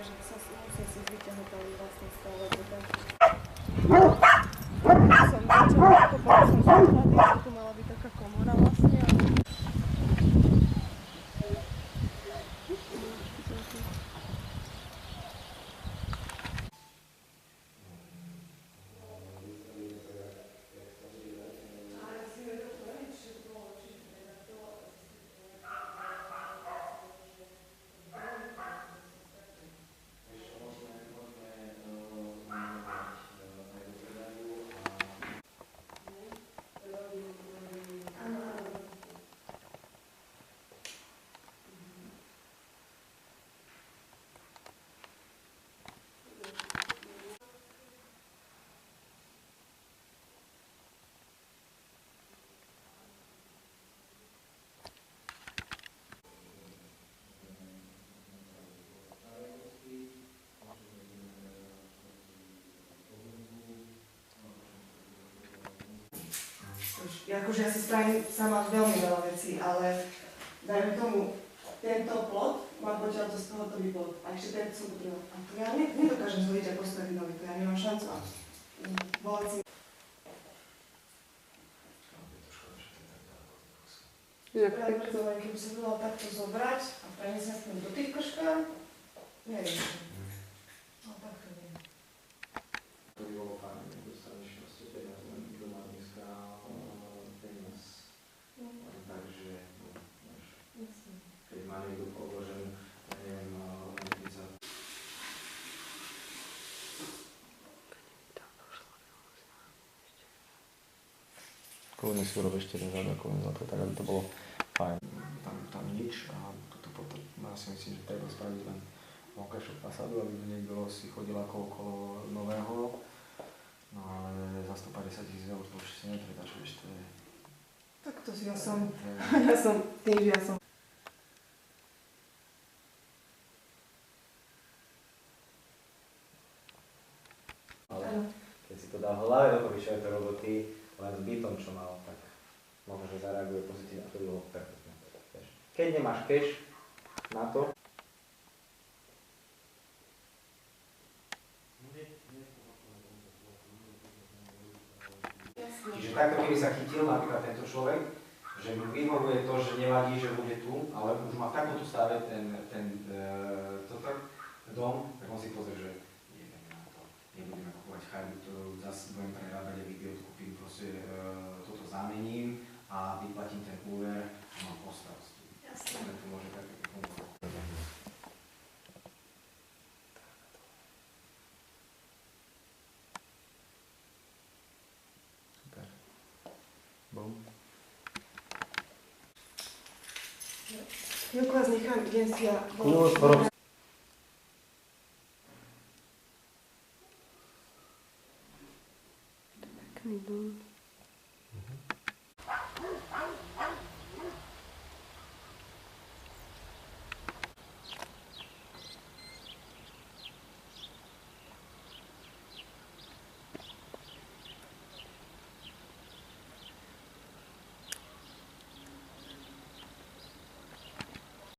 Že sa musím si vyťahnuť tam vlastne stále teda. Som začala kopať, som zvedla, že tu mala byť taká komora vlastne. Akože ja si spravím sama veľmi veľa vecí, ale dajme tomu, tento plot mám potiaľ to z tohoto výplot. A ešte tento som potrebovala. A to ja nedokážem zvoliť a postaviť nový, to ja nemám šancu. Volať si... Práve preto, keby sa dala takto zobrať a preniesť sa do tých krškám, neviem. No tak to viem. To by bolo fajn, dostaneš proste peniaz, len doma dneska peniaz. Takže, keď má niekto odloženú, ja neviem, len 30. Kľudne si urob ešte rezať, kľudne zlaté, tak aby to bolo fajn. Tam nič a toto potom, ja si myslím, že treba spraviť len vonkajšiu fasádu, aby niekto si chodil ako okolo nového. No ale za 150 000 eur to už si nepredáš, vieš, to je... Tak to si ja som tým, že ja som. Ale keď si to dá v hlave do čo je to roboty, len s bytom, čo mal, tak možno, že zareaguje pozitívne, to by bolo perfektné. Keď nemáš cash na to, čiže takto keby sa chytil napríklad tento človek, že mu vyhovuje to, že nevadí, že bude tu, ale už má v takomto stave dom, tak on si pozrie, že idem na to, nebudeme kupovať chajbu, to zase budem prerábať a odkúpim, proste toto zamením a vyplatím ten úver a mám po starosti. Jasne. To môže také fungovať. Super. Bum. Chvíľku vás nechám, idem si ja... Pekný dom.